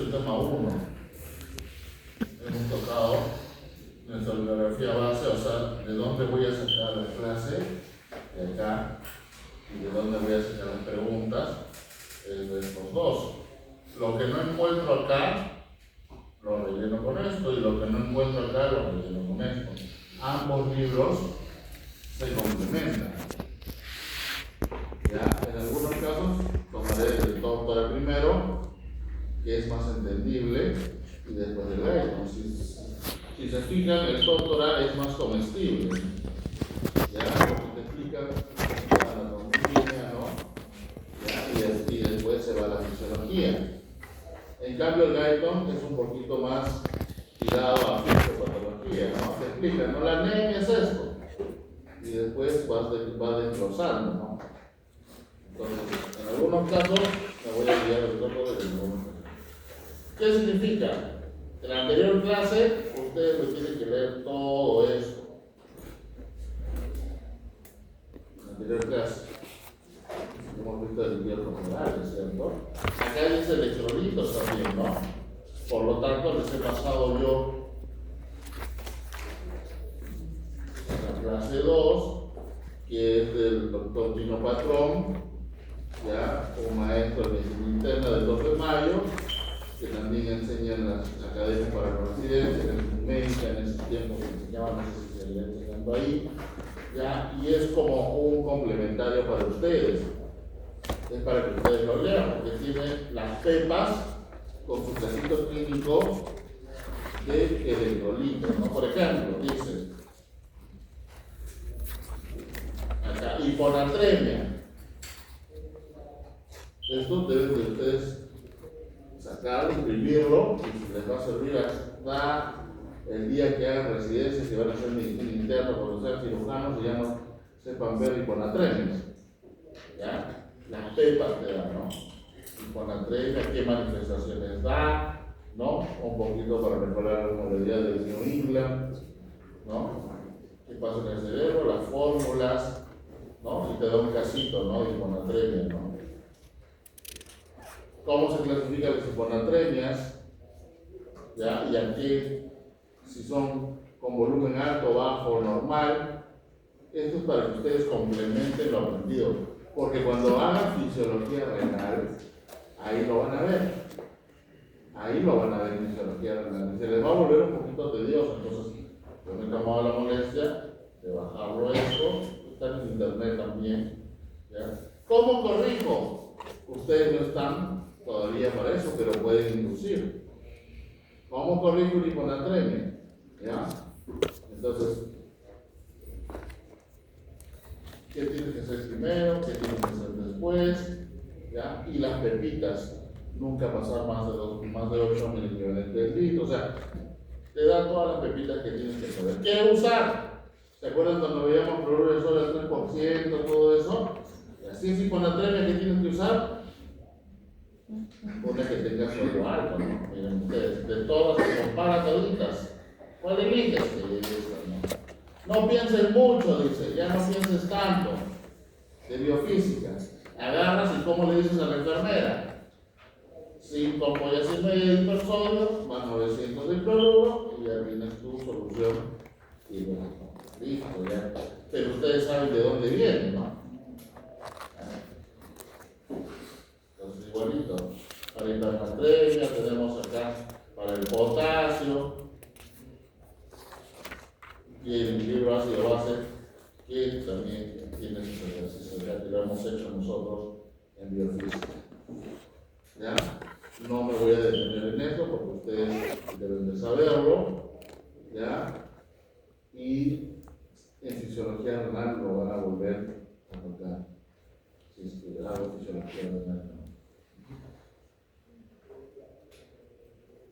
el tema 1. Hemos tocado nuestra bibliografía base, o sea, de dónde voy a sacar la clase, de acá, y de dónde voy a sacar las preguntas, de estos dos. Lo que no encuentro acá, lo relleno con esto, y lo que no encuentro acá, lo relleno con esto. Ambos libros se complementan. Ya, en algunos casos tomaré el Tortora primero, que es más entendible, y después el Gaiton. Si se fijan, el Tortora es más comestible. Ya, porque te explica la anatomía, ¿no? Ya, y después se va a la fisiología. En cambio, el Gaiton es un poquito más tirado a fisiopatología, ¿no? Te explica, ¿no? La anemia es esto. Y después va desglosando, ¿no? Entonces, en algunos casos me voy a guiar el otro de algunos casos. ¿Qué significa? En la anterior clase, ustedes lo tienen que leer todo esto. En la anterior clase, hemos visto el invierno general, ¿cierto? Acá dice electrolitos también, ¿no? Por lo tanto, les he pasado yo la clase 2, que es del doctor Tino Patrón, ya, un maestro de medicina interna del 2 de mayo, que también enseña en las academias para los residentes, en médica, en ese tiempo que enseñaba, no sé si se seguía enseñando ahí, ya, y es como un complementario para ustedes. Es para que ustedes lo lean, porque tiene las pepas con su casito clínico de electrolitos, ¿no? Por ejemplo, dice acá, hiponatremia. Esto deben de ustedes sacar, imprimirlo, y les va a servir hasta el día que hagan residencias, que van a hacer medicina interna, cuando sean cirujanos y ya no sepan ver hiponatremias. ¿Ya? Las pepas te dan, ¿no? Hiponatremia, qué manifestaciones da, ¿no? Un poquito para mejorar la movilidad del New England, ¿no? ¿Qué pasa en el cerebro? Las fórmulas, ¿no? Y te da un casito, ¿no? De hiponatremia, ¿no? ¿Cómo se clasifican las hiponatremias? ¿Ya? Y aquí, si son con volumen alto, bajo, normal, esto es para que ustedes complementen lo aprendido. Porque cuando hagan fisiología renal, ahí lo van a ver. Ahí lo van a ver en fisiología renal. Se les va a volver un poquito tedioso. Entonces, yo me he tomado la molestia de bajarlo esto. Está en internet también. ¿Ya? ¿Cómo corrijo? Ustedes no están todavía para eso, pero pueden inducir. ¿Cómo corrijo una hiponatremia? ¿Ya? Entonces, ¿qué tiene que hacer primero? ¿Qué tiene que hacer después? ¿Ya? Y las pepitas, nunca pasar más de 8 miliequivalentes del litro. O sea, te da todas las pepitas que tienes que saber. ¿Qué usar? ¿Se acuerdan cuando veíamos cloruro de sodio al 3%, todo eso? Y así es hiponatremia, ¿qué tienes que usar? Una que tenga sodio alto, ¿no? Miren ustedes, de todas se compara toditas. ¿Cuál eliges? No pienses mucho, dice, ya no pienses tanto. De biofísica. Agarras y ¿cómo le dices a la enfermera? 5 ampollas y media de hipersodio, más 900 de cloruro, y ya tienes tu solución. Y bueno, listo, ya. Pero ustedes saben de dónde viene, ¿no? Entonces, igualito. Para hipernatremia tenemos acá para el potasio, y el libro ácido base, que también tiene sus ejercicios, ya que lo hemos hecho nosotros en biofísica. ¿Ya? No me voy a detener en esto porque ustedes deben de saberlo. ¿Ya? Y en fisiología renal lo van a volver a tocar. Si es que hago fisiología renal.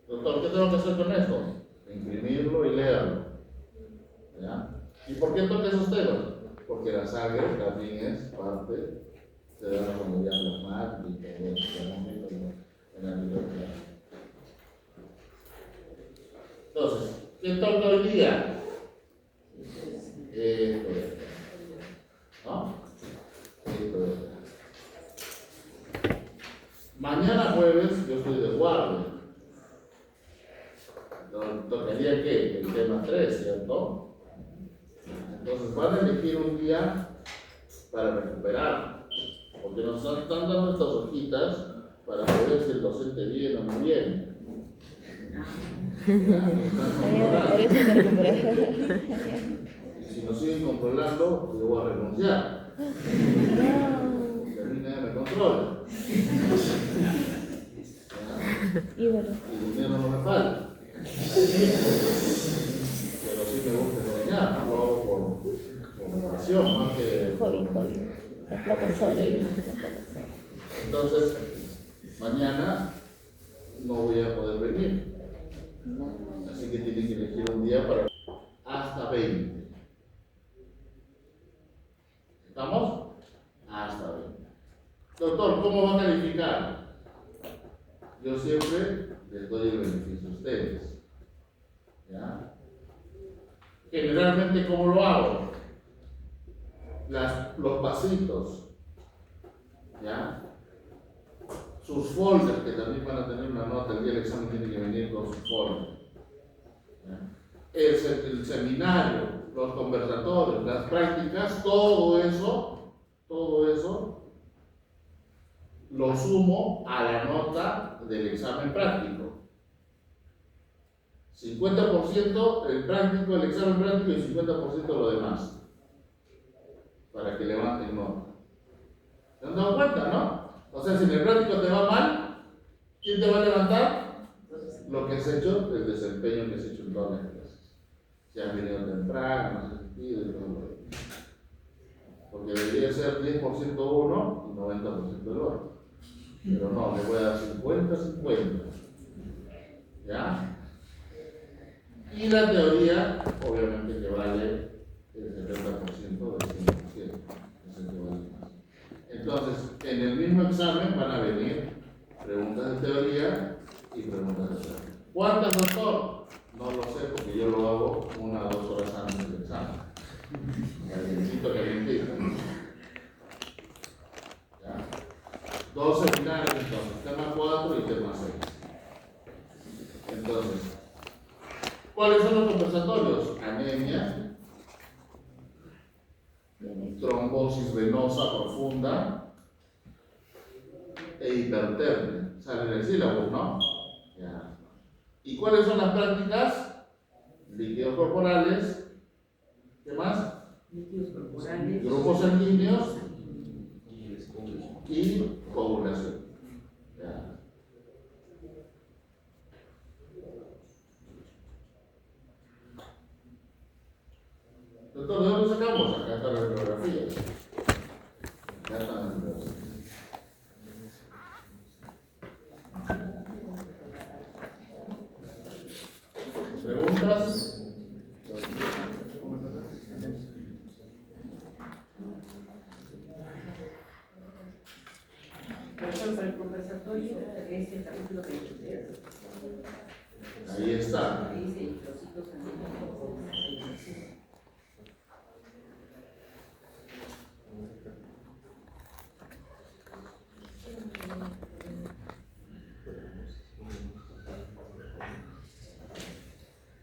Doctor, ¿qué tengo que hacer con esto? Imprimirlo y leerlo. ¿Ya? ¿Y por qué toca esos temas? Porque la sangre también es parte de la comunidad plasmática y todo eso que hemos visto en la literatura. Entonces, ¿qué toca hoy día? Esto. ¿No? Esto. Mañana jueves yo estoy de guardia. tocaría ¿qué? El tema 3, ¿cierto? Entonces van a elegir un día para recuperar, porque nos están dando estas hojitas para ver si el docente viene o no viene. Y si nos siguen controlando, yo voy a renunciar. Porque a mí nadie me controla. Y dinero no me falta. Pero sí me gusta enseñar, lo hago por pasión, más que... Hobby. Entonces, mañana no voy a poder venir. Así que tienen que elegir un día para hasta 20. ¿Estamos? Hasta 20. Doctor, ¿cómo va a calificar? Yo siempre les doy el beneficio a ustedes. ¿Ya? Generalmente, ¿cómo lo hago? Los pasitos. ¿Ya? Sus folders, que también van a tener una nota, el día del examen tiene que venir con su folder. El seminario, los conversatorios, las prácticas, todo eso lo sumo a la nota del examen práctico. 50% el práctico, el examen práctico y 50% lo demás. Para que levanten nota. ¿Se han dado cuenta, no? O sea, si en el práctico te va mal, ¿quién te va a levantar? Lo que has hecho, el desempeño que has hecho en todas las clases. Si has venido temprano, has asistido y todo lo demás. Porque debería ser 10% uno y 90% el otro. Pero no, le voy a dar 50-50. ¿Ya? Y la teoría, obviamente que vale el 70% del 100%. Es el que vale más. Entonces, en el mismo examen van a venir preguntas de teoría y preguntas de teoría. ¿Cuántas, doctor? No lo sé porque yo lo hago 1 o 2 horas antes del examen. Necesito que me entiendan. ¿Ya? 2 seminarios entonces, tema 4 y tema 6. Entonces, ¿cuáles son los conversatorios? Anemia, trombosis venosa profunda e hipertermia. Sale en el sílabo, ¿no? Ya. ¿Y cuáles son las prácticas? Líquidos corporales. ¿Qué más? Líquidos corporales. Grupos sanguíneos y coagulación. Ya. Doctor, ¿de dónde sacamos? Acá está la bibliografía. Acá está la bibliografía. ¿Preguntas? Para el conversatorio es el capítulo 23. Ahí está. Ahí dice los ciclos sanguíneos.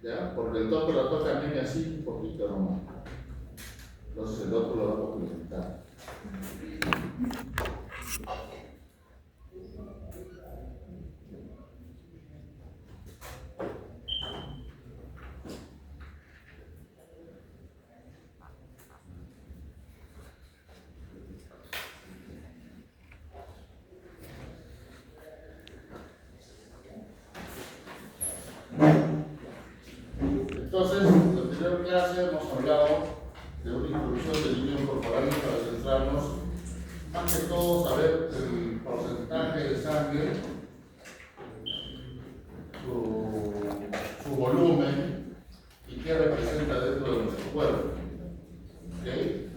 ¿Ya? Porque el doctor lo toca anemia así un poquito nomás. Entonces el doctor lo va a complementar. Entonces, en la anterior clase hemos hablado de una introducción del líquido corporal para centrarnos, más que todo, saber el porcentaje de sangre, su volumen y qué representa dentro de nuestro cuerpo. ¿Okay?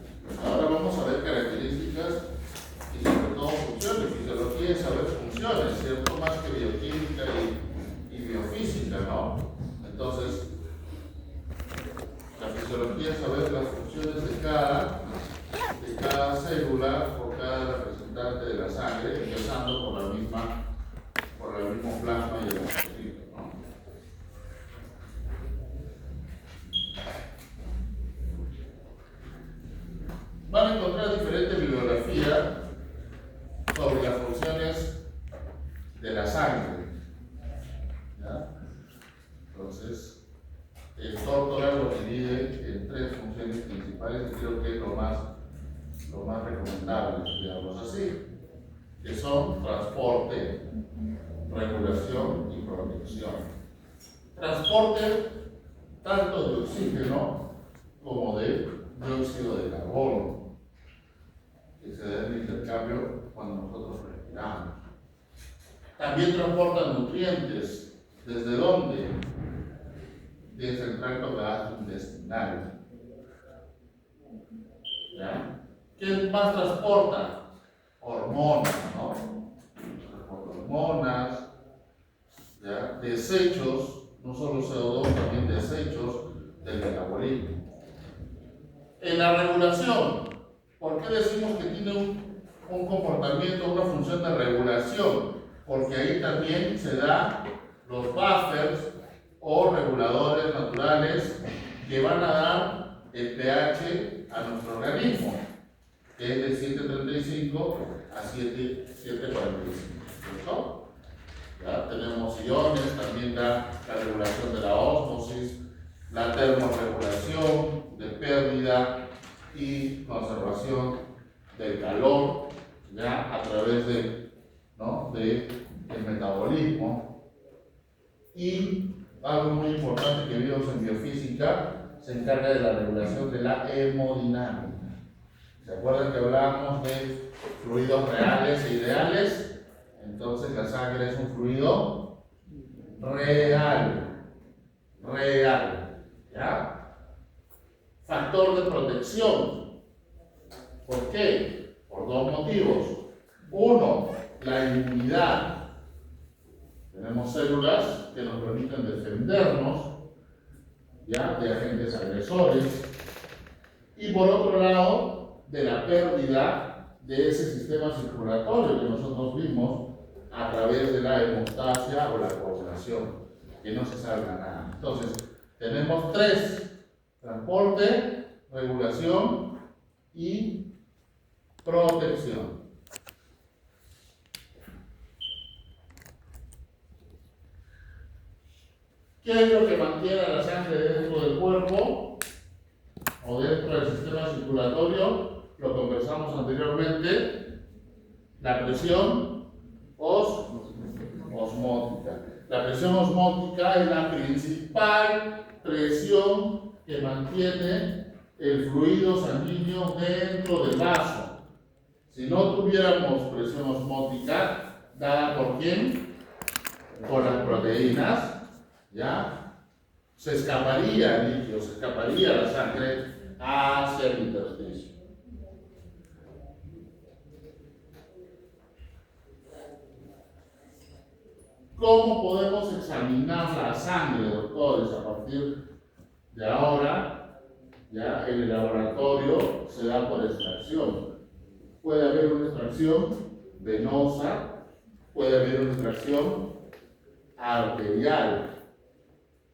Ahora vamos a ver características y sobre todo funciones. Fisiología es saber funciones, ¿cierto? Más que bioquímica y biofísica, ¿no? Entonces, la fisiología es saber las funciones de cada célula o cada representante de la sangre, empezando por el mismo plasma y el hemociclo, ¿no? de la sangre. ¿Ya? Entonces, el tórtola lo divide en tres funciones principales y creo que es lo más recomendable, digamos así, que son transporte, regulación y protección. Transporte tanto de oxígeno como de dióxido de carbono, que se da en el intercambio cuando nosotros respiramos. También transportan nutrientes. ¿Desde dónde? Desde el tracto gastrointestinal. ¿Ya? ¿Qué más transporta? Hormonas, ¿no? Hormonas, ¿ya? Desechos, no solo CO2, también desechos del metabolismo. En la regulación, ¿por qué decimos que tiene un comportamiento, una función de regulación? Porque ahí también se da los buffers o reguladores naturales que van a dar el pH a nuestro organismo, que es de 7.35 a 7.45. ¿Cierto? Ya tenemos iones, también da la regulación de la ósmosis, la termorregulación de pérdida y conservación del calor, ya a través del metabolismo. Y algo muy importante que vimos en biofísica, se encarga de la regulación de la hemodinámica. ¿Se acuerdan que hablábamos de fluidos reales e ideales? Entonces la sangre es un fluido real. ¿Ya? Factor de protección. ¿Por qué? Por dos motivos. Uno, la inmunidad. Tenemos células que nos permiten defendernos, ¿ya?, de agentes agresores. Y por otro lado, de la pérdida de ese sistema circulatorio que nosotros vimos a través de la hemostasia o la coagulación, que no se salga nada. Entonces, tenemos tres: transporte, regulación y protección. ¿Qué es lo que mantiene a la sangre dentro del cuerpo o dentro del sistema circulatorio? Lo conversamos anteriormente: la presión osmótica. La presión osmótica es la principal presión que mantiene el fluido sanguíneo dentro del vaso. Si no tuviéramos presión osmótica, ¿dada por quién? Por las proteínas, ¿ya? Se escaparía el líquido, se escaparía la sangre hacia el intersticio. ¿Cómo podemos examinar la sangre, doctores? A partir de ahora, ya en el laboratorio se da por extracción. Puede haber una extracción venosa, puede haber una extracción arterial.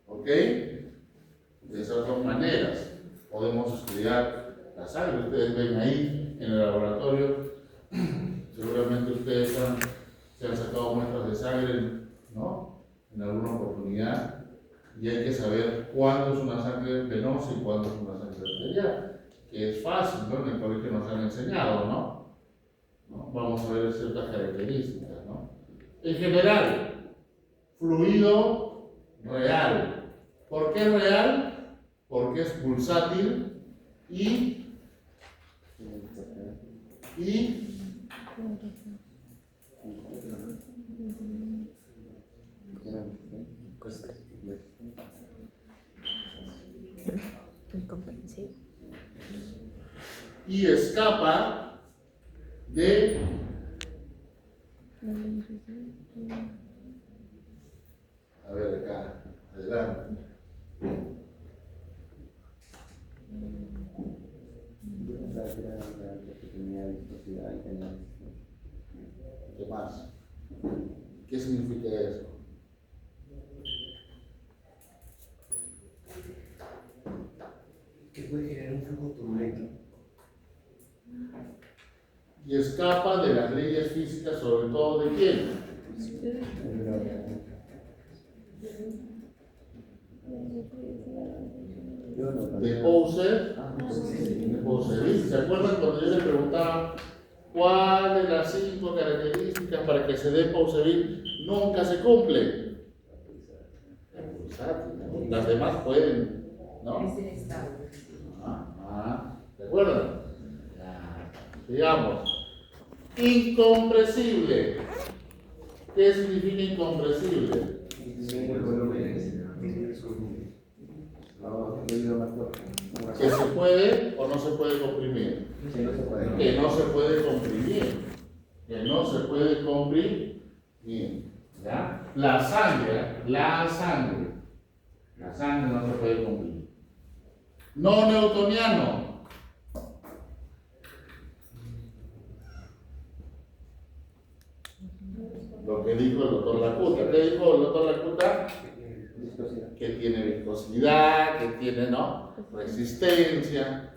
¿Ok? De esas dos maneras podemos estudiar la sangre. Ustedes ven ahí en el laboratorio, seguramente ustedes se han sacado muestras de sangre, ¿no?, en alguna oportunidad, y hay que saber cuándo es una sangre venosa y cuándo es una sangre arterial, que es fácil, ¿no? En el colegio nos han enseñado, ¿no? Vamos a ver ciertas características, ¿no? En general, fluido real. ¿Por qué real? Porque es pulsátil y escapa de a ver acá, adelante. ¿Qué más? ¿Qué significa eso? Que puede generar un flujo turbulento. Y escapa de las leyes físicas, sobre todo ¿de quién? De Pouceville. ¿Se acuerdan cuando yo le preguntaba cuál de las 5 características para que se dé Pouceville nunca se cumple? Las demás pueden, ¿no? Es el estado. ¿Se acuerdan? Digamos, incomprensible. ¿Qué significa incomprensible? Que se puede o no se puede comprimir. Que no se puede comprimir. Que no se puede comprimir. ¿Ya? La sangre no se puede comprimir. No newtoniano. Lo que dijo el doctor Lacuta. ¿Qué dijo el doctor Lacuta? Que tiene viscosidad, que tiene, ¿no?, resistencia,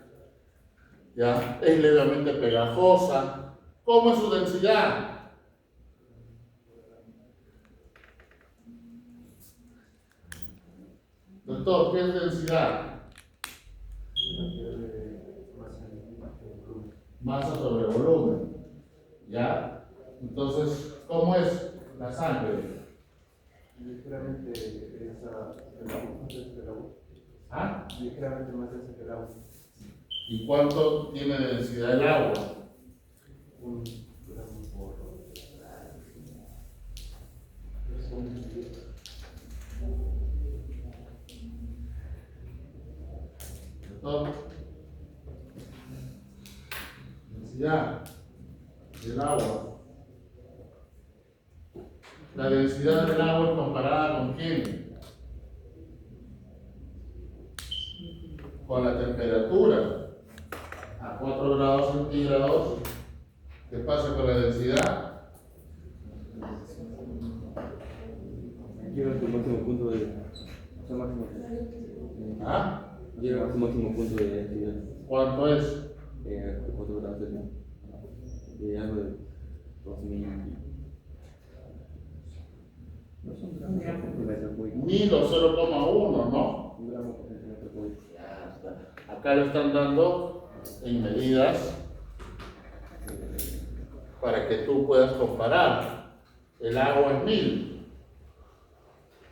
¿ya? Es levemente pegajosa. ¿Cómo es su densidad? Doctor, ¿qué es densidad? Masa sobre volumen, ¿ya? Entonces, ¿cómo es la sangre? Ligeramente ¿Ah? ligeramente más densa que el agua. ¿Y cuánto tiene de densidad el agua? 1 gramo por. Doctor, densidad del agua. La densidad del agua es comparada con quién? Con la temperatura a 4 grados centígrados. ¿Qué pasa con la densidad? Llega a su máximo punto de. ¿Ah? Llega a su máximo punto de densidad. ¿Cuánto es? 4 grados de algo de 2000. No son gramos por centímetro cúbico. 1000 o 0,1, ¿no? 1 gramo por centímetro cúbico. Ya está. Acá lo están dando en medidas para que tú puedas comparar. El agua es 1000.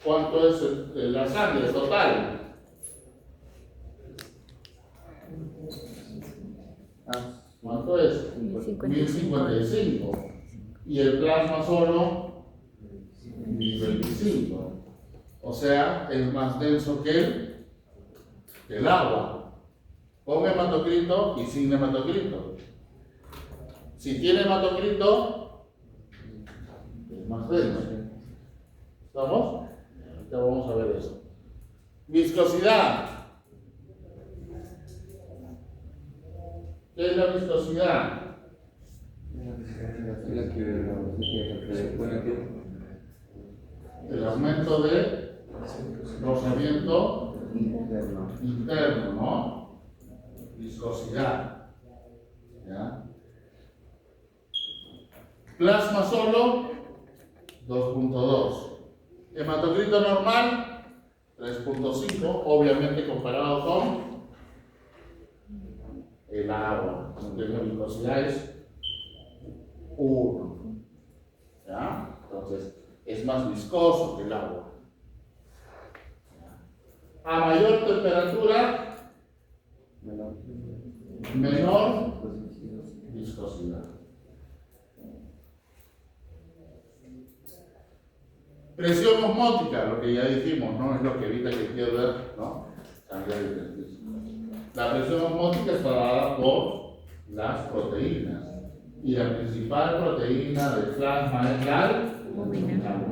¿Cuánto es la sangre total? ¿Cuánto es? 1055. Y el plasma solo 1025. O sea, es más denso que el agua. Con hematocrito y sin hematocrito. Si tiene hematocrito, es más denso. ¿Estamos? Ya vamos a ver eso. Viscosidad. ¿Qué es la viscosidad? El aumento de rozamiento interno, ¿no? Viscosidad. ¿Ya? Plasma solo, 2.2. Hematocrito normal, 3.5, obviamente comparado con el agua, donde la viscosidad es 1. ¿Ya? Entonces, es más viscoso que el agua. A mayor temperatura, menor viscosidad. Presión osmótica, lo que ya dijimos, ¿no? Es lo que evita que pierda, ¿no?, sangre del intestino. La presión osmótica está dada por las proteínas. Y la principal proteína del plasma es la albúmina.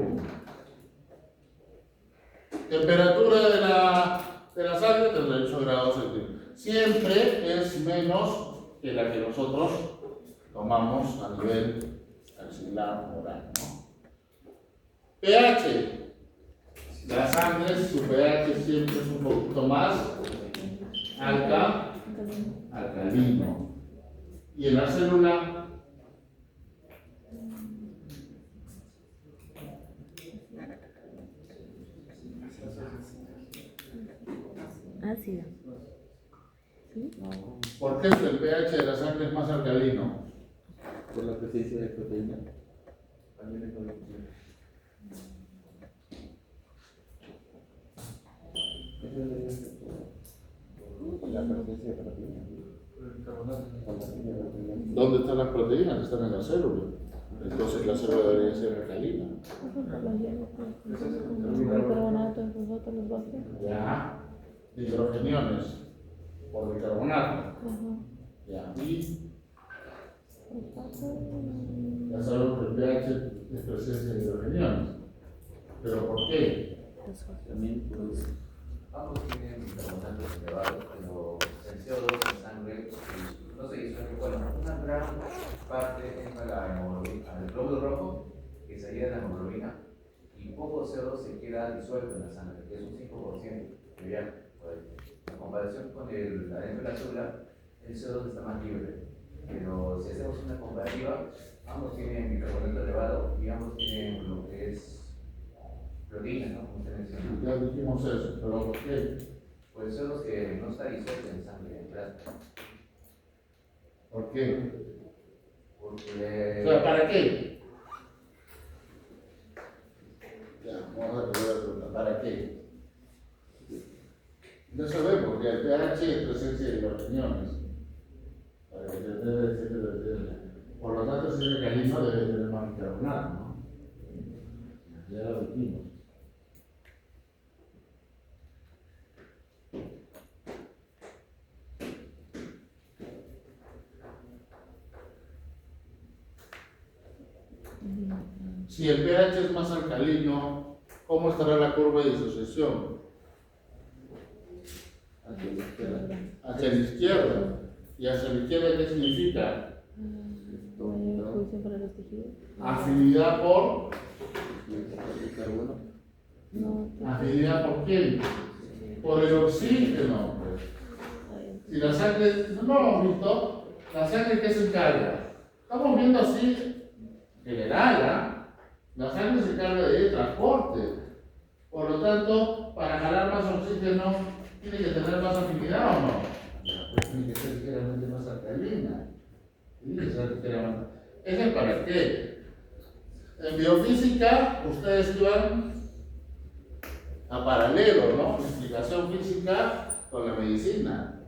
Temperatura de la sangre, 38 grados centígrados. Siempre es menos que la que nosotros tomamos a nivel axilar oral, ¿no? pH. La sangre, su pH siempre es un poquito más alcalino. Y en la célula, ácida. ¿Sí? ¿Por qué el pH de la sangre es más alcalino? Por la presencia de proteína. También es lo la presencia de proteína. ¿Dónde están las proteínas? Están en la célula. Entonces la célula debería ser alcalina. Bicarbonato, nosotros los bases. Ya. Hidrogeniones por bicarbonato. Ajá. Ya. Y ya sabemos que el pH es presencia de hidrogeniones. ¿Pero por qué? También por Ambos tienen bicarbonatos elevados, pero el CO2 en sangre no se disuelve. Bueno, una gran parte entra a la hemoglobina, al glóbulo rojo, que se ayuda en la hemoglobina, y poco CO2 se queda disuelto en la sangre, que es un 5% de viaje. En comparación con el adentro de la célula, el CO2 está más libre. Pero si hacemos una comparativa, ambos tienen bicarbonato elevado y ambos tienen lo que es proteína, ¿no? Como usted mencionó. Ya dijimos eso, pero ¿por qué? Pues son los que no está disuelto en sangre, en plasma. ¿Por qué? Porque O sea, ¿para qué? Ya, vamos a volver a preguntar, ¿para qué? Ya sabemos porque el pH es presencia de hidrogeniones. Para que por lo tanto, si es alcalino debe tener más bicarbonato, ¿no? Ya lo dijimos. Si el pH es más alcalino, ¿cómo estará la curva de disociación? hacia la izquierda. Hacia la izquierda. ¿Y hacia la izquierda qué significa? Mayor exposición para los tejidos. Afinidad por. El carbono. No, ¿Afinidad por quién? Por el oxígeno. Pues. Si la sangre, no lo hemos visto, la sangre ¿qué se encarga? Estamos viendo así, general, ¿ah? La sangre se encarga de transporte. Por lo tanto, para jalar más oxígeno, tiene que tener más afinidad o no. Pues tiene que ser ligeramente más alcalina. Tiene que ser ligeramente más. ¿Eso es para qué? En biofísica, ustedes iban a paralelo, ¿no? Explicación física con la medicina.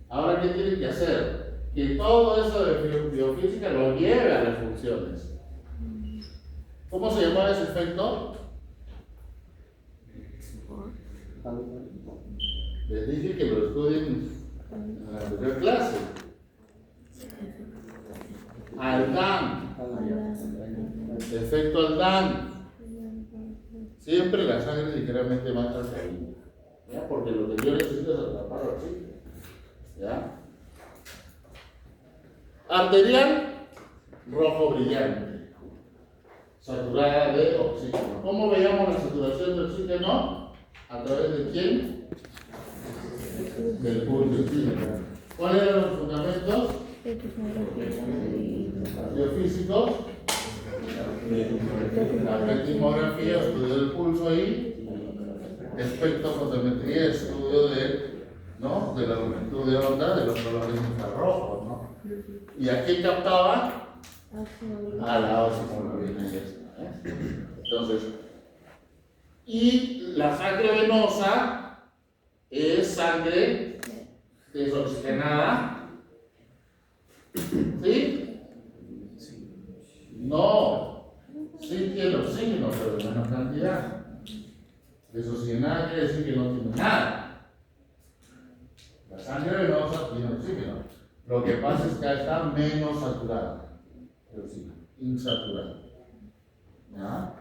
Ahora, ¿qué tienen que hacer? Que todo eso de biofísica lo lleve a las funciones. ¿Cómo se llamaba ese efecto? Les dije que lo estudien en la anterior clase. Aldán. Efecto Aldán. Siempre la sangre es ligeramente más alcalina. ¿Ya? Porque lo que yo necesito es atrapar oxígeno. ¿Ya? Arterial, rojo brillante. Saturada de oxígeno. ¿Cómo veíamos la saturación de oxígeno? ¿A través de quién? Del pulso oxígeno. ¿Cuáles eran los fundamentos? Biofísicos. La petimografía, estudio del pulso ahí. Espectrofotometría, estudio de, ¿no? De la longitud de onda de los colores infrarrojos, ¿no? ¿Y a quién captaba? A la oximoglobina. Entonces, y la sangre venosa es sangre desoxigenada. ¿Sí? No. Sí tiene oxígeno, pero en menor cantidad. Desoxigenada quiere decir que no tiene nada. La sangre venosa tiene oxígeno. Lo que pasa es que está menos saturada. Insaturada. ¿Ya?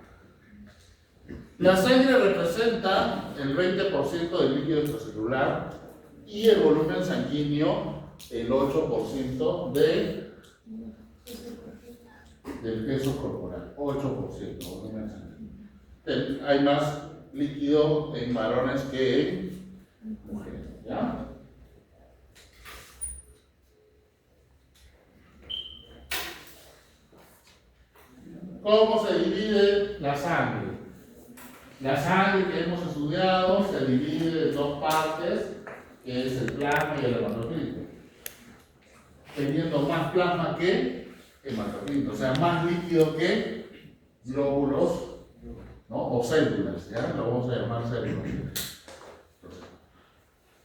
La sangre representa el 20% del líquido extracelular y el volumen sanguíneo el 8% del peso corporal. 8% volumen sanguíneo. Hay más líquido en varones que en mujeres. ¿Ya? ¿Cómo se divide la sangre? La sangre que hemos estudiado se divide en dos partes, que es el plasma y el hematocrito, teniendo más plasma que hematocrito, o sea, más líquido que glóbulos, ¿no? O células, ¿ya? Lo vamos a llamar células.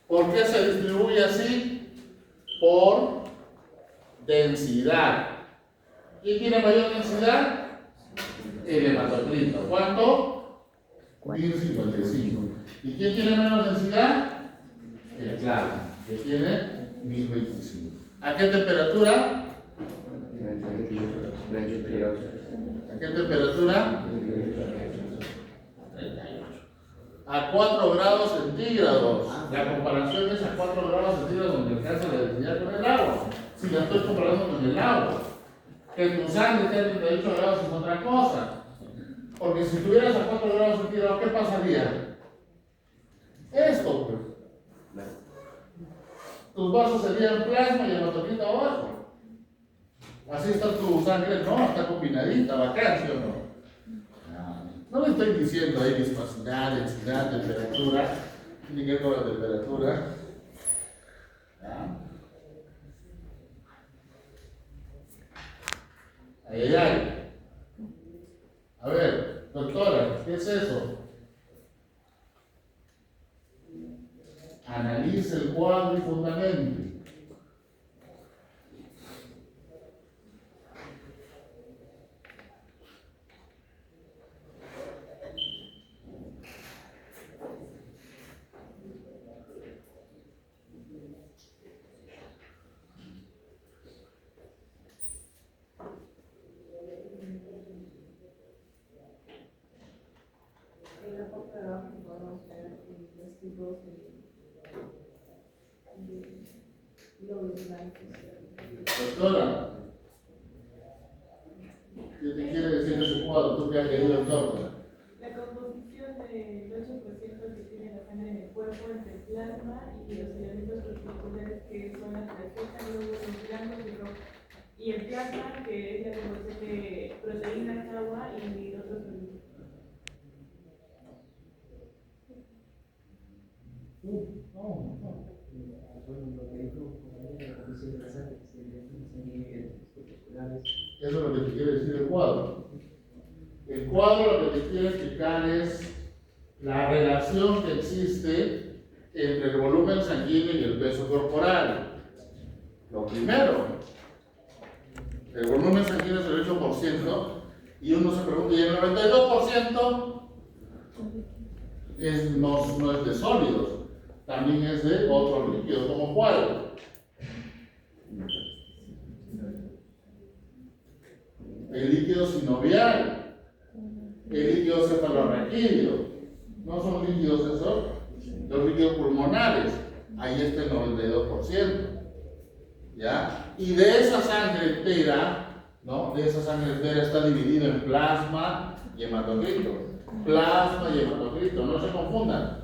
¿Por qué se distribuye así? Por densidad. ¿Quién tiene mayor densidad? El hematocrito. ¿Cuánto? 1055. ¿Y quién tiene menos densidad? El plasma, que tiene 1025. ¿A qué temperatura? ¿A qué temperatura? 38. A 4 grados centígrados. La comparación es a 4 grados centígrados donde alcanza la densidad con el agua. Si la estoy comparando con el agua. Que tu sangre esté a 38 grados es otra cosa. Porque si estuvieras a 4 grados centígrados, ¿qué pasaría? Esto, pues. Tus vasos serían plasma y hematocrito abajo. Así está tu sangre, no, está combinadita, bacán, ¿sí o no? No le estoy diciendo ahí viscosidad, densidad, temperatura, tiene que ver con la temperatura. ¿Ya? Ay, ay, ay. A ver, doctora, ¿qué es eso? Analice el cuadro y fundamente. En la parte de abajo podemos ver los tipos de glóbulos blancos. Doctora, ¿qué te quiere decir ese cuadro? Tú que has leído el doctor. La composición del 8% que tiene la sangre en el cuerpo entre el plasma y los elementos particulares que son las plaquetas, glóbulos blancos y rojos. Y el plasma, que es la composición de proteínas, agua y otros sólidos. Eso es lo que te quiere decir el cuadro. El cuadro lo que te quiere explicar es la relación que existe entre el volumen sanguíneo y el peso corporal. Lo primero, el volumen sanguíneo es el 8% y uno se pregunta, ¿y el 92% no es de sólidos? También es de otros líquidos, ¿como cuál? El líquido sinovial, el líquido cefalorraquídeo, no son líquidos esos, los líquidos pulmonares, ahí está el 92%, ¿ya? Y de esa sangre entera, ¿no? De esa sangre entera está dividido en plasma y hematocrito, plasma y hematocrito, no se confundan.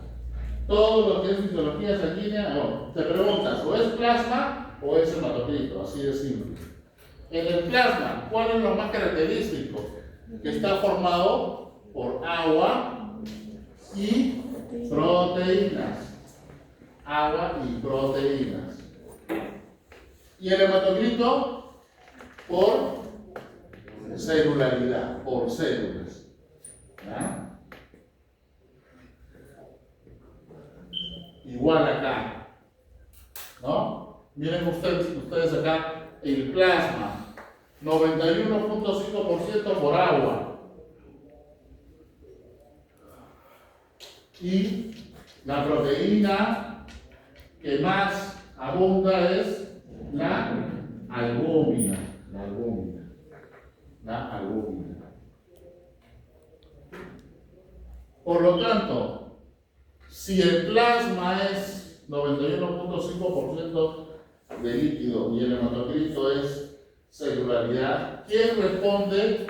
Todo lo que es fisiología sanguínea, no, te preguntas, o es plasma o es hematocrito, así de simple. En el plasma, ¿cuál es lo más característico? Que está formado por agua y proteínas. Agua y proteínas. Y el hematocrito por celularidad, por células. ¿Ya? Igual acá, ¿no? Miren ustedes acá, el plasma, 91.5% por agua. Y la proteína que más abunda es la albúmina. La albúmina. Por lo tanto, si el plasma es 91.5% de líquido y el hematocrito es celularidad, ¿quién responde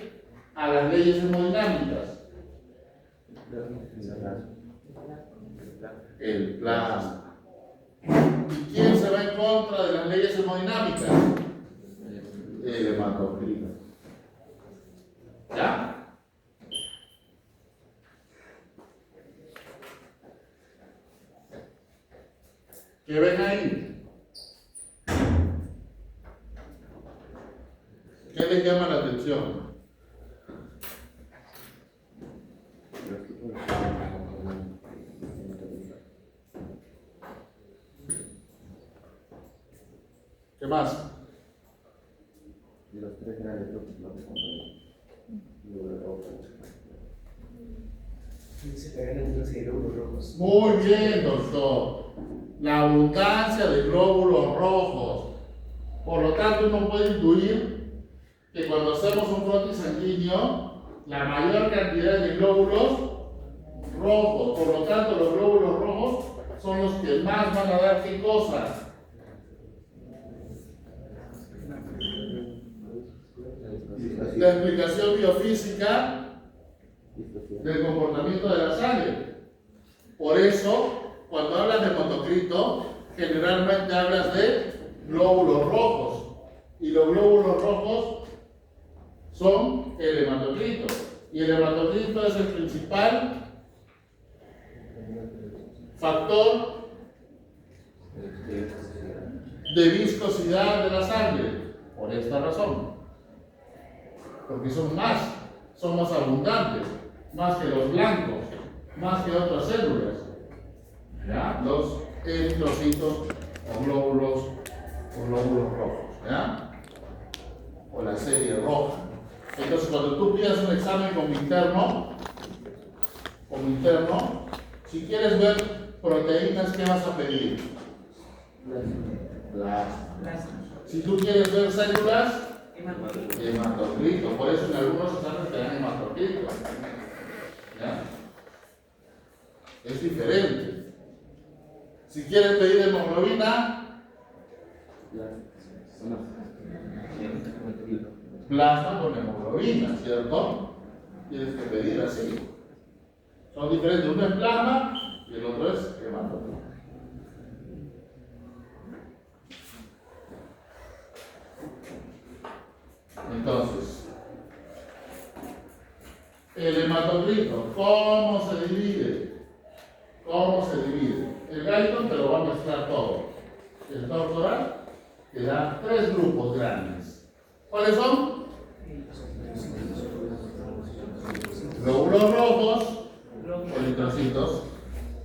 a las leyes hemodinámicas? El plasma. ¿Y quién se va en contra de las leyes hemodinámicas? El hematocrito. ¿Ya? ¿Qué ven ahí? ¿Qué les llama la atención? ¿Qué más? Y los tres grandes grupos no se Se pegan entre los glóbulos rojos. Muy bien, doctor. La abundancia de glóbulos rojos. Por lo tanto, uno puede intuir que cuando hacemos un frotis sanguíneo, la mayor cantidad de glóbulos rojos. Por lo tanto, los glóbulos rojos son los que más van a dar qué cosa. La explicación biofísica del comportamiento de la sangre. Por eso, cuando hablas de hematocrit, generalmente hablas de glóbulos rojos. Y los glóbulos rojos son el hematocrito. Y el hematocrito es el principal factor de viscosidad de la sangre. Por esta razón. Porque son más abundantes, más que los blancos, más que otras células. ¿Ya? Los eritrocitos o glóbulos rojos. ¿Ya? O la serie roja. Entonces, cuando tú pidas un examen como interno, si quieres ver proteínas, ¿qué vas a pedir? Plasma. Si tú quieres ver células, Hematocrito. hematocrito. Por eso en algunos exámenes te dan hematocrito. ¿Ya? Es diferente. Si quieres pedir hemoglobina, plasma con hemoglobina, ¿cierto? Tienes que pedir así. Son diferentes. Uno es plasma y el otro es hematocrito. Entonces, el hematocrito, ¿cómo se divide? El Guyton te lo va a mezclar todo. El doctoral te da 3 grupos grandes. ¿Cuáles son? Glóbulos rojos, o eritrocitos,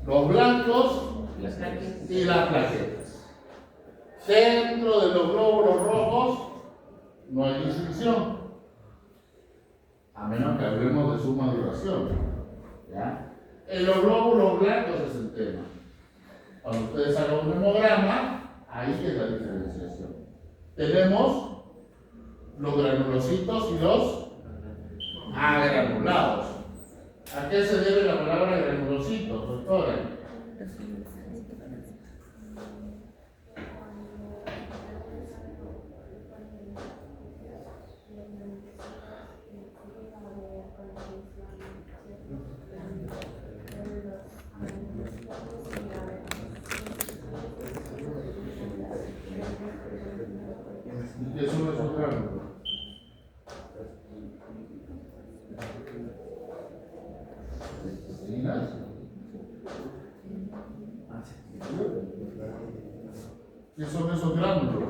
los blancos Las plaquetas. y las plaquetas. Dentro de los glóbulos rojos no hay distinción, a menos que hablemos de su maduración. ¿Ya? En los glóbulos blancos es el tema. Cuando ustedes hagan un hemograma, ahí es la diferenciación. Tenemos los granulocitos y los agranulados. ¿A qué se debe la palabra granulocitos, doctora? ¿Qué son esos gránulos? ¿Proteínas? ¿Qué son esos gránulos?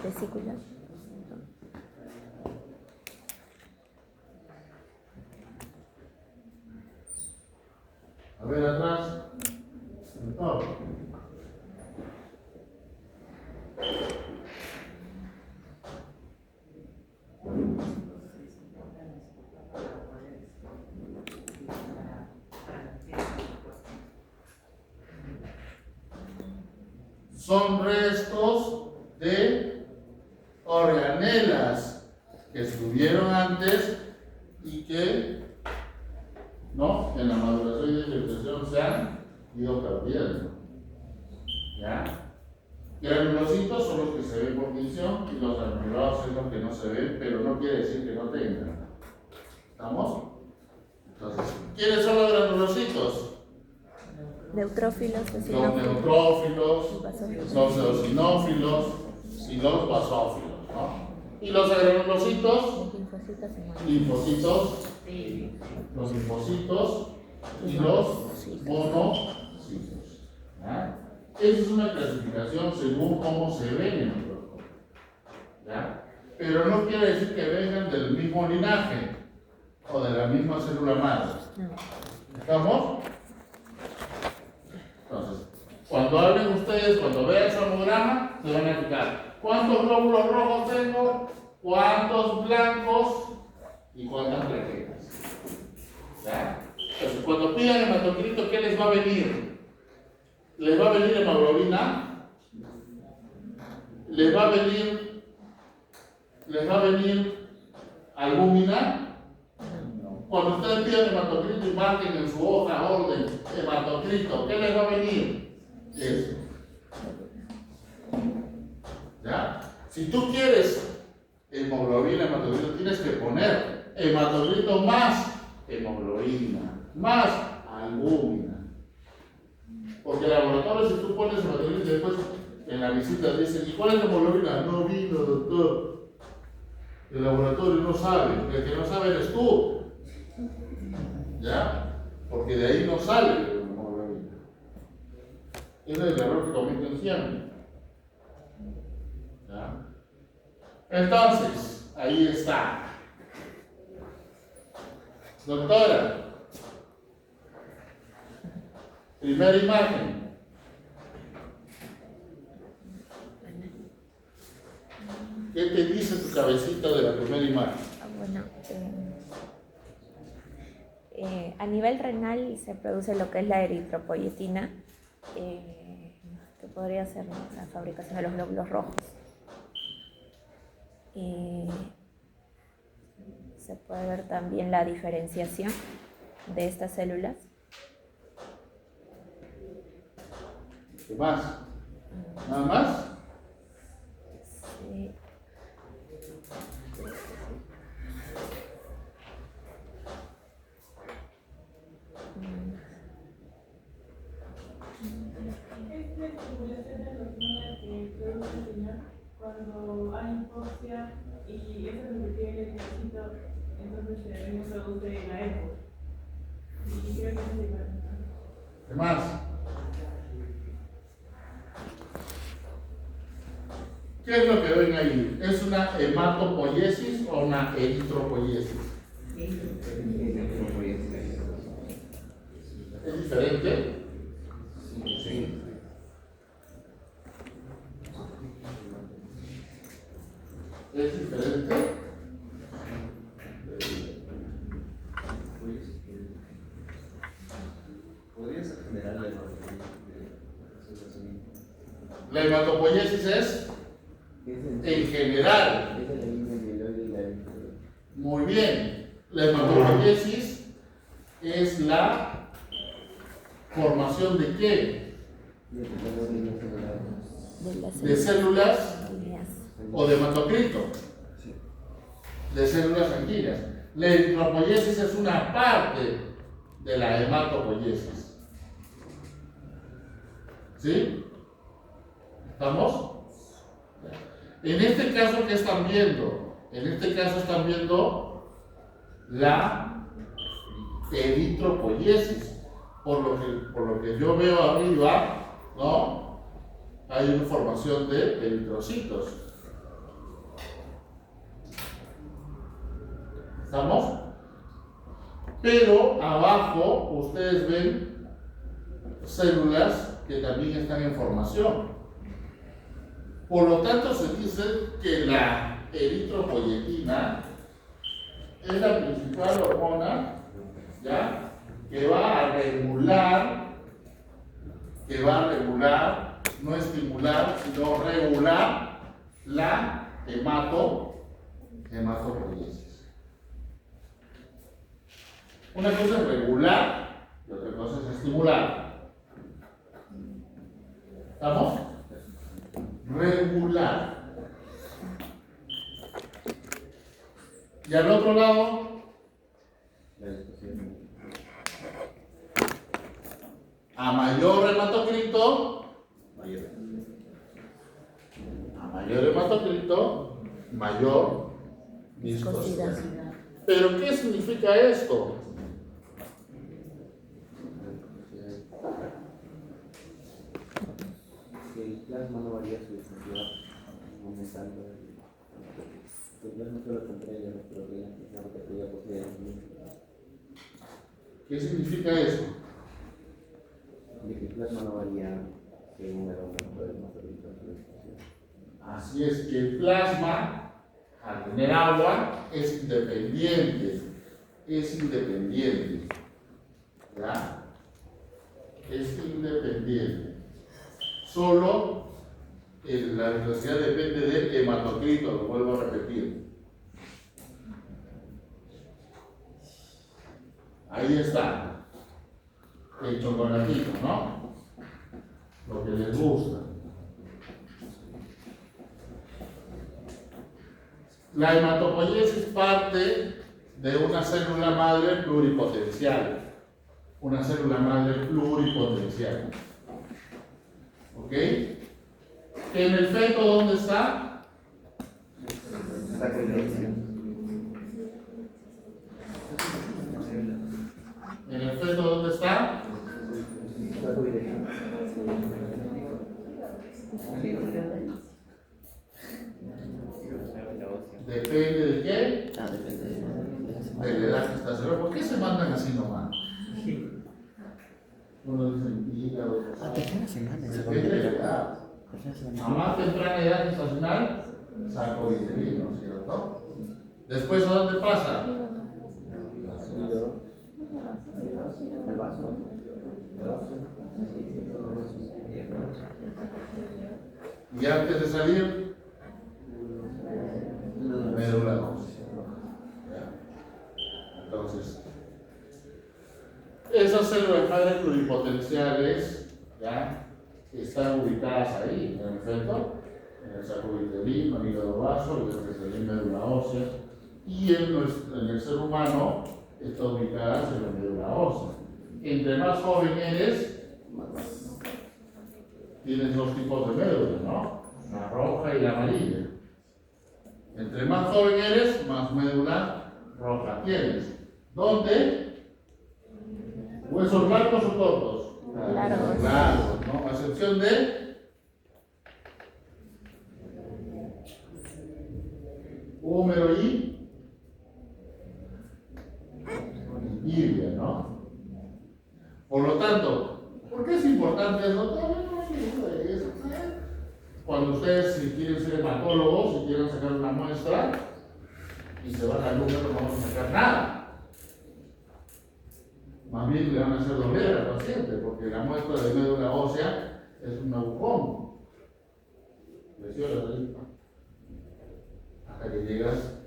Vesícula. A ver atrás. Doctor. Son restos de organelas que estuvieron antes y que ¿no? En la maduración y dilatación se han ido perdiendo. ¿Ya? Granulocitos son los que se ven por tinción y los granulados son los que no se ven, pero no quiere decir que no tengan. ¿Estamos? Entonces, ¿quiénes son los granulocitos? Neutrófilos, Los eosinófilos, neutrófilos, basófilos. los eosinófilos y los basófilos, ¿no? Y los granulocitos, Linfocitos y monos. linfocitos, Sí. los linfocitos y los monocitos. ¿Ya? Esa es una clasificación según cómo se ven en el cuerpo. ¿Ya? Pero no quiere decir que vengan del mismo linaje o de la misma célula madre. ¿Estamos? Entonces, cuando hablen ustedes, cuando vean el sonograma, se van a fijar cuántos glóbulos rojos tengo, cuántos blancos y cuántas plaquetas. ¿Ya? Entonces, cuando pidan hematocrito, ¿qué les va a venir? ¿Les va a venir hemoglobina? ¿Les va a venir albúmina? Cuando ustedes pidan hematocrito y marquen en su hoja orden hematocrito, ¿qué les va a venir? Eso. ¿Ya? Si tú quieres hemoglobina, hematocrito, tienes que poner hematocrito más hemoglobina, más albúmina. Porque el laboratorio, si tú pones hematocrito y después en la visita te dicen, ¿y cuál es la hemoglobina? No vino, doctor. El laboratorio no sabe, el que no sabe eres tú. ¿Ya? Porque de ahí no sale la hemoglobina. Ese es el error que cometen siempre. ¿Ya? Entonces, ahí está. Doctora, primera imagen. ¿Qué te dice tu cabecita de la primera imagen? Bueno, a nivel renal se produce lo que es la eritropoyetina, que podría ser la fabricación de los glóbulos rojos. Se puede ver también la diferenciación de estas células. ¿Qué más? ¿Nada más? Sí. Es la estimulación de la hormona que produce el riñón cuando hay hipoxia y eso es lo que tiene el eritrocito, entonces el riñón produce la EPO. Y creo que eso es igual. ¿Qué más? ¿Qué es lo que ven ahí? ¿Es una hematopoiesis o una eritropoiesis? ¿Es diferente? Sí. ¿Es diferente? ¿Podrías generar la La hematopoiesis es en general. Es la misma mieloide y la eritropoiesis. Muy bien. La hematopoiesis es la formación de qué? De células o de hematocrito. De células sanguíneas. La eritropoiesis es una parte de la hematopoiesis. ¿Sí? ¿Estamos? En este caso, ¿qué están viendo? En este caso están viendo la eritropoiesis. Por lo que yo veo arriba, ¿no? Hay una formación de eritrocitos. ¿Estamos? Pero abajo ustedes ven células que también están en formación. Por lo tanto, se dice que la eritropoyetina es la principal hormona, ¿ya?, que va a regular, no estimular, sino regular la hematopoiesis. Una cosa es regular y otra cosa es estimular. ¿Estamos? Regular. Y al otro lado, a mayor hematocrito, mayor viscosidad. ¿Pero qué significa esto? plasma no varía su densidad aumentando el plasma solo contrae las proteínas que la proteína posee. ¿Qué significa eso? De que el plasma no varía según el aumento del masa de Así es, que el plasma, al tener agua, es independiente. Es independiente. ¿Ya? Es independiente. Solo la velocidad depende del hematocrito, lo vuelvo a repetir. Ahí está. El chocolatito, ¿no? Lo que les gusta. La hematopoiesis es parte de una célula madre pluripotencial. Una célula madre pluripotencial. ¿Ok? En el feto, ¿dónde está? En el feto, ¿dónde está? Depende de qué. De la edad que está cerrada. ¿Por qué se mandan así nomás? Uno dice hígado. Depende de la edad. A más temprana edad gestacional, saco vitelino, ¿cierto? Después, ¿a dónde pasa? El vaso. Y antes de salir, médula ósea. Entonces, esas células madre pluripotenciales, ¿ya? Están ubicadas ahí, en el feto, en el saco vitelino, en el hígado vaso, y después en la médula ósea, y en el ser humano están ubicadas en la médula ósea. Entre más joven eres, tienes dos tipos de médula, ¿no? La roja y la amarilla. Entre más joven eres, más médula roja tienes. ¿Dónde? ¿Huesos largos o cortos? Largos. Largos, ¿no? A excepción de húmero y tibia, ¿no? Por lo tanto, ¿por qué es importante eso? Cuando ustedes, si quieren ser hematólogos, si quieren sacar una muestra y se van al número, no vamos a sacar nada. Más bien le van a hacer doler al paciente, porque la muestra de médula ósea es un agujón. Lesiones ahí, hasta que llegas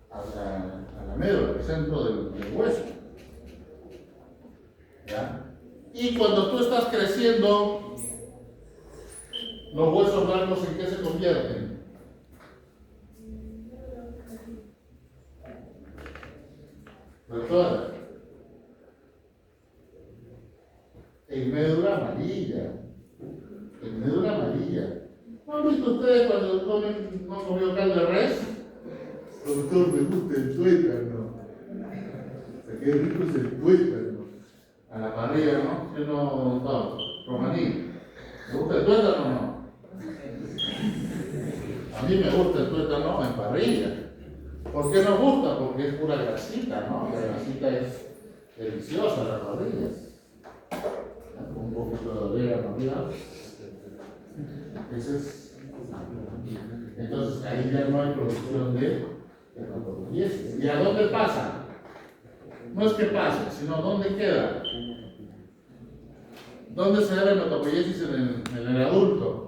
a la médula, el centro del hueso. ¿Ya? Y cuando tú estás creciendo, los huesos blancos, ¿en qué se convierten? Recuerda, en médula amarilla. En médula amarilla. ¿No han visto ustedes cuando comen, no comió caldo de res? Doctor, me gusta el tuétano. Qué rico es el tuétano. A la parrilla, ¿no? ¿Sí no, Romaní? ¿Me gusta el tuétano o no? A mí me gusta el tuétano en parrilla. ¿Por qué nos gusta? Porque es pura grasita, ¿no? La grasita es deliciosa, la parrilla. Un poquito de orégano arriba. Ese es. Entonces ahí ya no hay producción de hematopoiesis. ¿Y a dónde pasa? No es que pase, sino dónde queda. ¿Dónde se da la hematopoiesis en el adulto?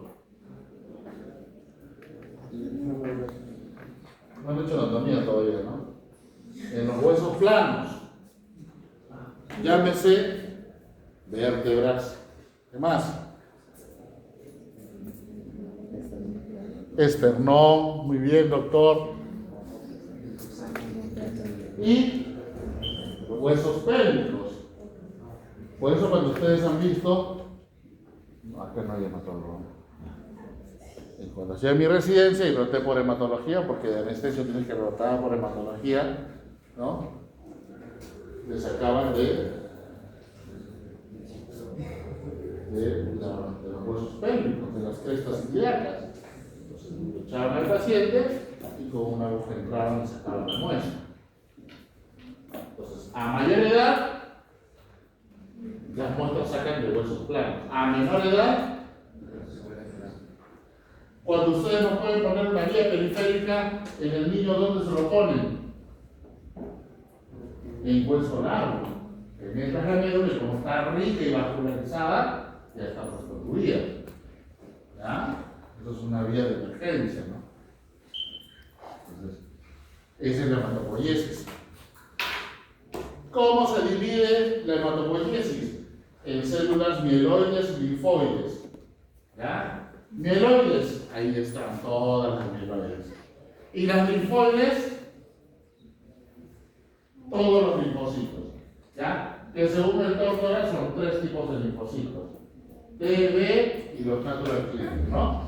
No han hecho anatomía todavía, ¿no? En los huesos planos. Llámese vértebras. ¿Qué más? Esternón, muy bien, doctor. Y huesos pélvicos. Por eso cuando ustedes han visto, acá no hay hematólogo. Cuando hacía mi residencia y roté por hematología, porque de anestesia tienes que rotar por hematología, ¿no? Le sacaban de los huesos pélvicos, de las crestas ilíacas. Entonces lo echaban al paciente y con una aguja entraban y sacaban la muestra. Entonces, a mayor edad, las muestras sacan de huesos planos. A menor edad, cuando ustedes no pueden poner una vía periférica en el niño, ¿dónde se lo ponen? En hueso largo. Penetras la médula y como está rica y vascularizada, ya está prostituida. ¿Ya? Eso es una vía de emergencia, ¿no? Entonces, esa es la hematopoiesis. ¿Cómo se divide la hematopoiesis? En células mieloides y linfoides. ¿Ya? Mieloides, ahí están todas las mieloides. Y las linfoides, todos los linfocitos. ¿Ya? Que según el doctor son 3 tipos de linfocitos. T, B y los natural killer, ¿no?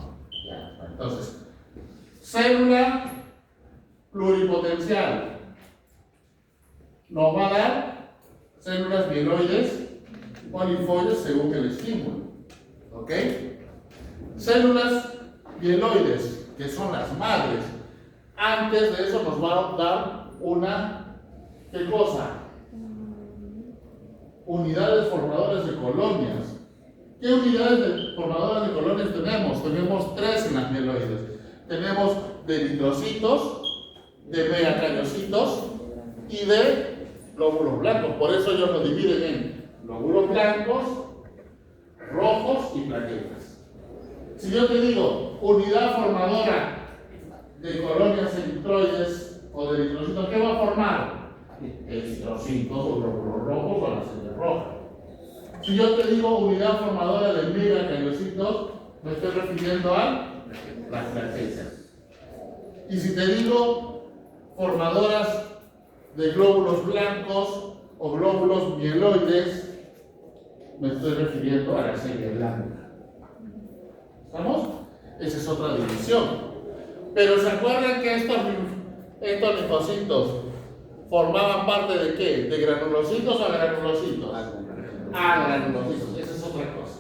Ya. Entonces, célula pluripotencial nos va a dar células mieloides o linfoides según el estímulo. ¿Ok? Células mieloides, que son las madres. Antes de eso nos va a dar una, ¿qué cosa? Unidades formadoras de colonias. ¿Qué unidades formadoras de colonias tenemos? Tenemos 3 en las mieloides. Tenemos de eritrocitos, de megacariocitos y de glóbulos blancos. Por eso ellos lo dividen en glóbulos blancos, rojos y plaquetas. Si yo te digo unidad formadora de colonias eritroides o de eritrocitos, ¿qué va a formar? Eritrocitos o glóbulos rojos o la sangre roja. Si yo te digo unidad formadora de megacariocitos, me estoy refiriendo a las plaquetas. Y si te digo formadoras de glóbulos blancos o glóbulos mieloides, me estoy refiriendo a la sangre blanca. ¿Estamos? Esa es otra división. Pero ¿se acuerdan que estos linfocitos formaban parte de qué? ¿De granulocitos o granulocitos? Granulocitos. Esa es otra cosa.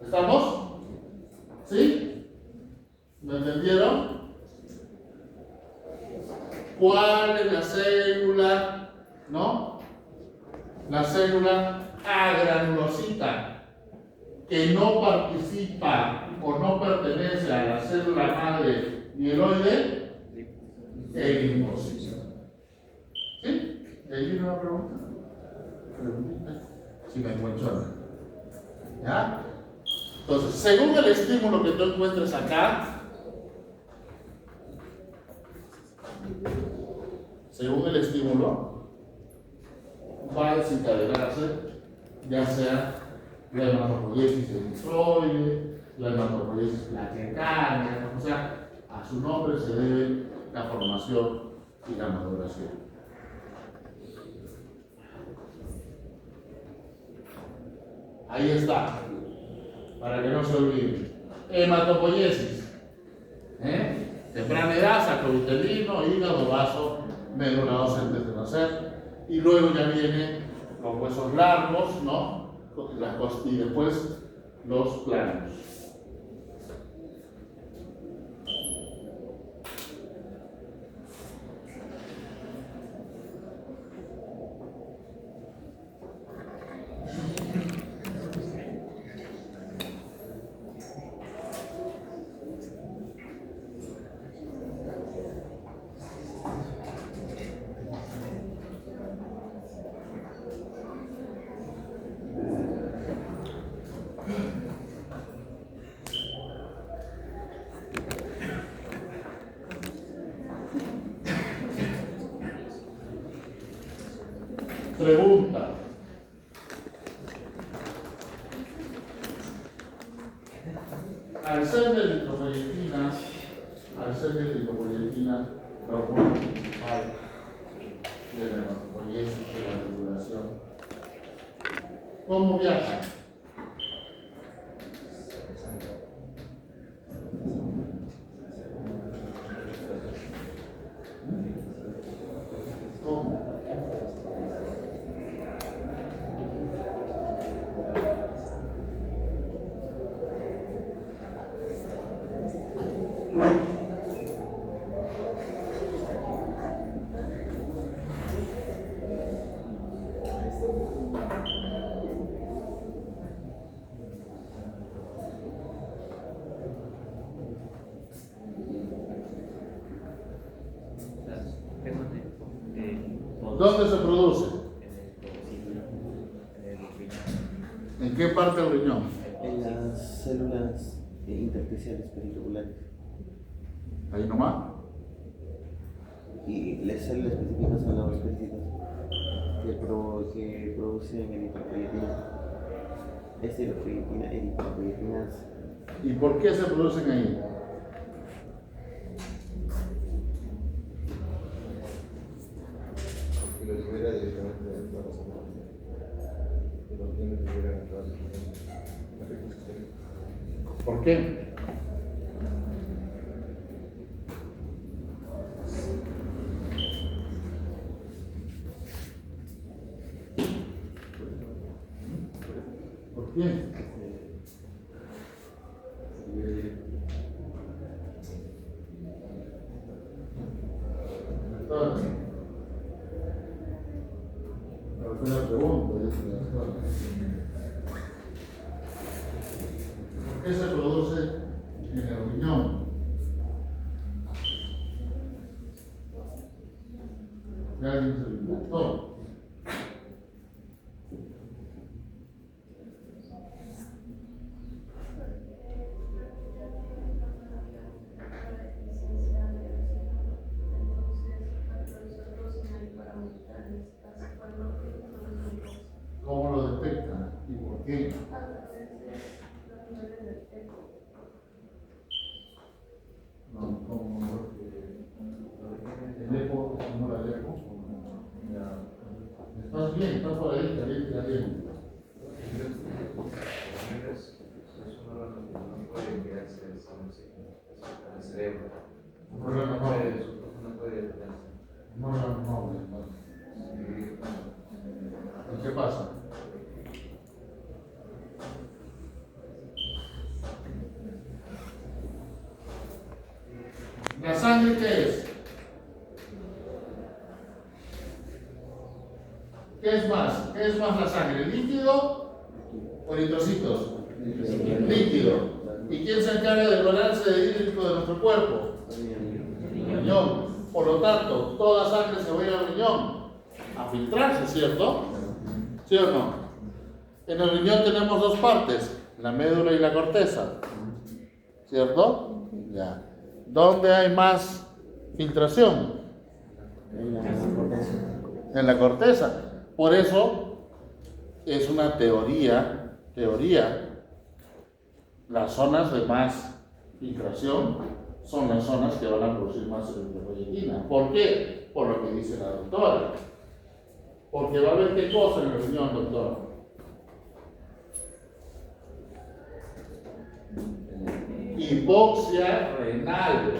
¿Estamos? ¿Sí? ¿Me entendieron? ¿Cuál es la célula? ¿No? La célula agranulosita, que no participa o no pertenece a la célula madre mieloide, el linfocito. ¿Sí? ¿Ahí viene una pregunta? Si me encuentro. ¿Ya? Entonces, según el estímulo que tú encuentres acá, según el estímulo, va a desencadenarse ya sea la hematopoiesis eritroide, la hematopoiesis plaquetaria, o sea, a su nombre se debe la formación y la maduración. Ahí está, para que no se olvide. Hematopoiesis. Temprana edad, sacrovitelino, hígado, vaso, médula ósea antes de nacer. Y luego ya vienen los huesos largos, ¿no? Y después los planos. Pregunta. Al ser de eritropoyetina, lo principal de la hematopoiesis de la regulación, ¿cómo viaja? ¿Cómo? ¿Dónde se produce? ¿En qué parte del riñón? En las células intersticiales periculares. Ahí nomás. Y las células específicas son las leucocitos que producen eritropoyetina. Es eritropoyetinasa. ¿Y por qué se producen ahí? Y lo libera directamente de todas las hormonas. Y los genes liberan todas las hormonas. Efectos externos. ¿Por qué? ¿Por qué? Entonces, una pregunta, ¿por qué se produce en el riñón? Ya alguien se lo inventó. ¿Cómo lo detectan y por qué? No, ¿cómo? ¿El eco? ¿Cómo la eco? ¿Estás bien? ¿Estás por ahí? ¿Está bien? Es un órgano que no puede quedarse en el cerebro. Un órgano noble. No puede detenerse. Un órgano noble. ¿Y qué pasa? ¿La sangre qué es? ¿Qué es más? ¿Qué es más la sangre? ¿Líquido o eritrocitos? Líquido. ¿Y quién se encarga del balance hídrico de nuestro cuerpo? El riñón. Por lo tanto, toda sangre se va a ir al riñón a filtrarse, ¿cierto? ¿Sí o no? En el riñón tenemos dos partes, la médula y la corteza, ¿cierto? Ya. ¿Dónde hay más filtración? En la corteza. En la corteza. Por eso es una teoría, las zonas de más filtración son las zonas que van a producir más eritropoyetina. ¿Por qué? Por lo que dice la doctora. Porque va a haber qué cosa en el riñón, doctor. Hipoxia renal.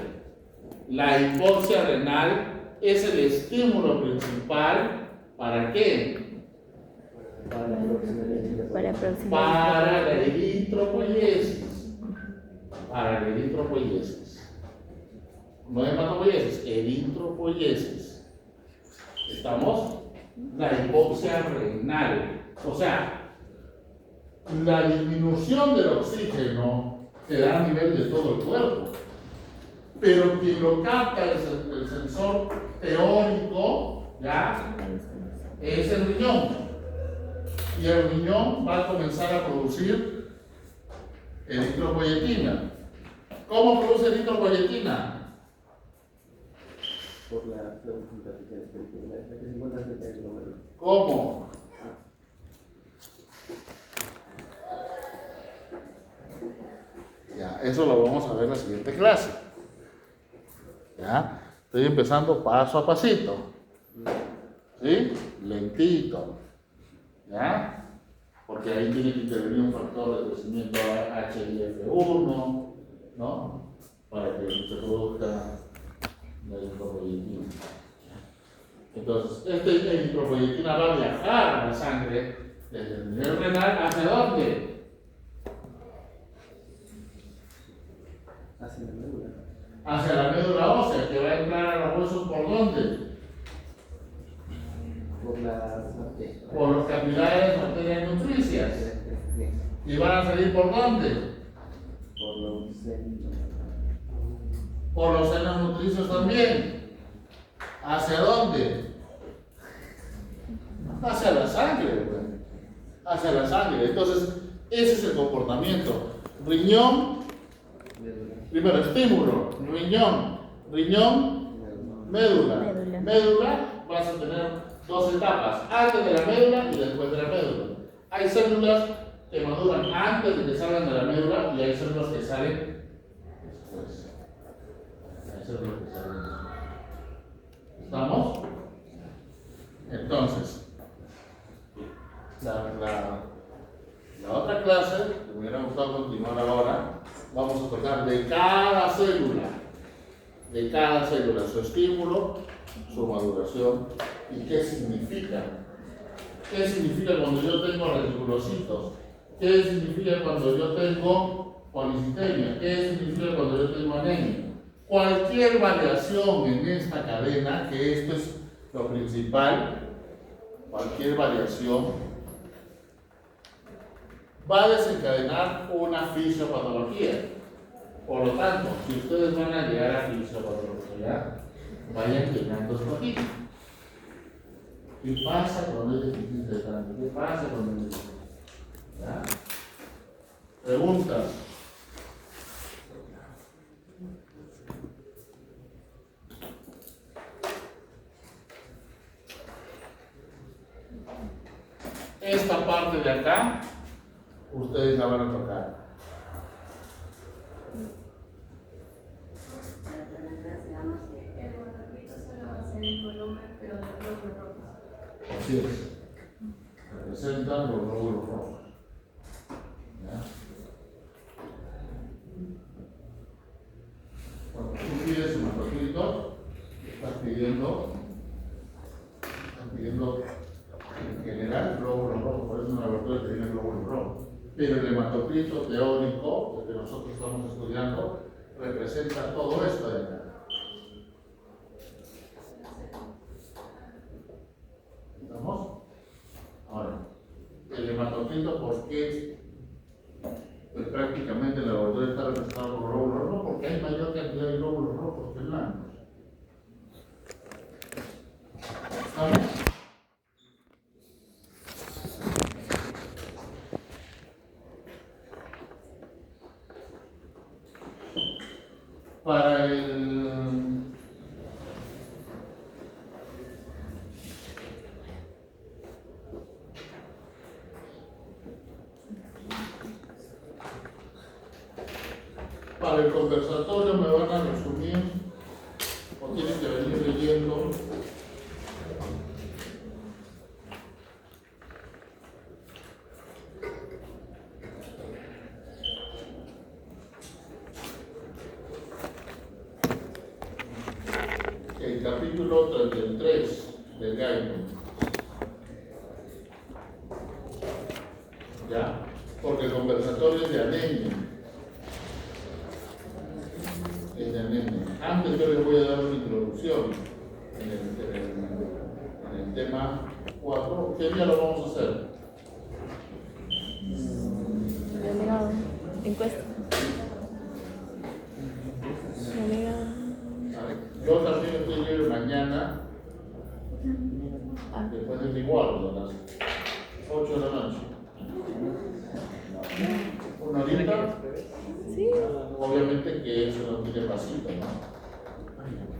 La hipoxia renal es el estímulo principal. ¿Para qué? Para producir Para la eritropoiesis. Para la eritropoiesis. No hematopoiesis, eritropoiesis. ¿Estamos? La hipoxia renal. O sea, la disminución del oxígeno se da a nivel de todo el cuerpo. Pero quien lo capta es el sensor teórico, ¿ya? Es el riñón. Y el riñón va a comenzar a producir eritropoyetina. ¿Cómo produce eritropoyetina? Por las células intersticiales periculares, la que se encuentra cerca del glóbulo. ¿Cómo? Ya, eso lo vamos a ver en la siguiente clase. Ya, estoy empezando paso a pasito. ¿Sí? Lentito. ¿Ya? Porque ahí tiene que intervenir un factor de crecimiento HIF1, ¿no? Para que se produzca la eritropoyetina. Entonces, esta eritropoyetina va a viajar a la sangre desde el nivel renal ¿hacia dónde? Hacia la médula. Hacia la médula ósea, que va a entrar a los huesos ¿por dónde? Por las arterias. Por los capilares arterias nutricias. ¿Y van a salir por dónde? Por los senos. Por los senos nutricios también. ¿Hacia dónde? hacia la sangre, pues. Hacia la sangre. Entonces, ese es el comportamiento. Riñón, primero estímulo, riñón, médula. Médula. Médula, vas a tener dos etapas, antes de la médula y después de la médula. Hay células que maduran antes de que salgan de la médula y hay células que salen después. Hay células que salen después. ¿Estamos? Entonces, la otra clase, que me hubiera gustado continuar ahora, vamos a tocar de cada célula, su estímulo, su maduración y qué significa. ¿Qué significa cuando yo tengo reticulocitos? ¿Qué significa cuando yo tengo policitemia? ¿Qué significa cuando yo tengo anemia? Cualquier variación en esta cadena, que esto es lo principal, cualquier variación va a desencadenar una fisiopatología. Por lo tanto, si ustedes van a llegar a fisiopatología, vayan llenando su aquí. ¿Qué pasa cuando hay déficit de sangre? ¿Qué pasa cuando hay déficit? ¿Ya? Preguntas. Esta parte de acá, ustedes la van a tocar. Así es. Representan los glóbulos rojos. ¿Ya? Cuando tú pides un hematocrito, estás pidiendo en general glóbulos rojos, por eso en la laboratorio te viene glóbulos rojos. Pero el hematocrito teórico, el que nosotros estamos estudiando, representa todo esto de acá. ¿Estamos? Ahora, el hematocrito, ¿por qué? Pues prácticamente el laboratorio está representado por glóbulos rojos, porque hay mayor cantidad de glóbulos rojos que blancos. ¿Estamos? Para el conversatorio me van a resumir o tienen que venir leyendo el capítulo 33 del Gaiman. ¿Ya? Porque el conversatorio es de anemia. Es de anemia. Antes yo les voy a dar una introducción en el tema 4. ¿Qué día lo vamos a hacer? Encuesta. Yo también estoy libre mañana, después del igual, a las 8 de la noche. Una horita, Sí. obviamente que eso no tiene pasito, ¿no?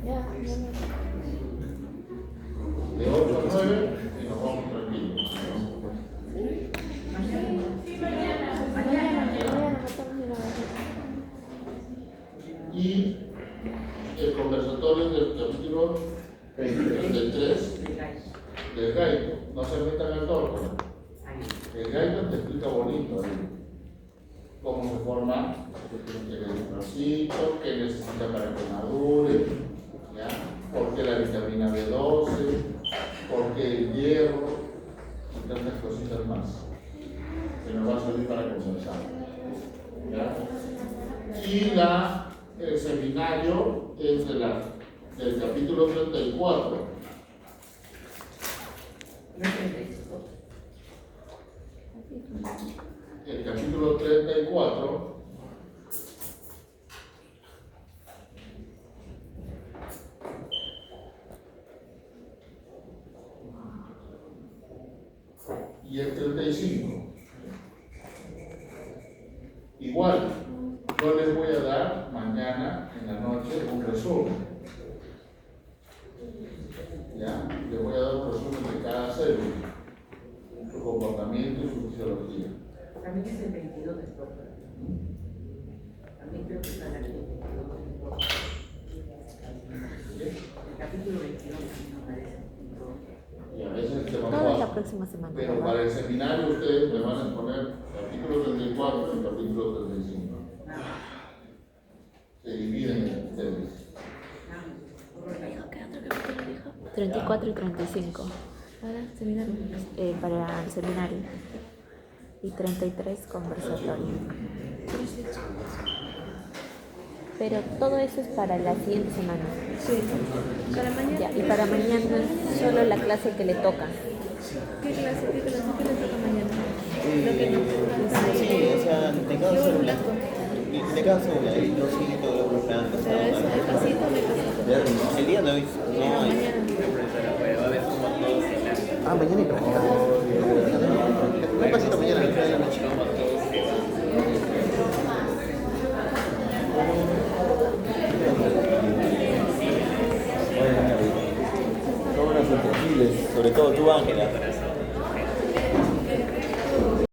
Ya. De 8 a 9 y nos vamos tranquilos. Y el conversatorio del capítulo 23 del Gaiman. No se metan al torno. El Gaiman te explica bonito cómo se forma el eritrocito, qué necesita para que madure, ¿ya? Por qué la vitamina B12, por qué el hierro y tantas cositas más que nos va a servir para conversar, ¿ya? Y el seminario es del capítulo 34. El capítulo 34 es 35. Igual, yo les voy a dar mañana en la noche un resumen. ¿Ya? Les voy a dar un resumen de cada célula, su comportamiento y su fisiología. También es el 22 de stock. También creo que está aquí. El capítulo 22 también aparece. Y a veces el tema Todo es la 4. próxima semana. Pero ¿verdad? para el seminario ustedes me van a poner capítulo 34 y capítulo 35. Se dividen ustedes. Dijo, ¿qué otro capítulo dijo? 34 y 35. Para el seminario. Y 33 conversatorio. Pero todo eso es para la siguiente semana. Sí, para mañana. Ya, y para mañana solo la clase que le toca. ¿Qué clase le toca mañana? Lo que no. Sí, o sea, de cada Yo un célula. blanco. De cada célula, y yo sí todo lo que me Pero eso de pasito, de pasito. El día de hoy Pero no hay. mañana. Ah, mañana y práctica. Un pasito mañana. Todas las sensibles, sobre todo tú, Ángela.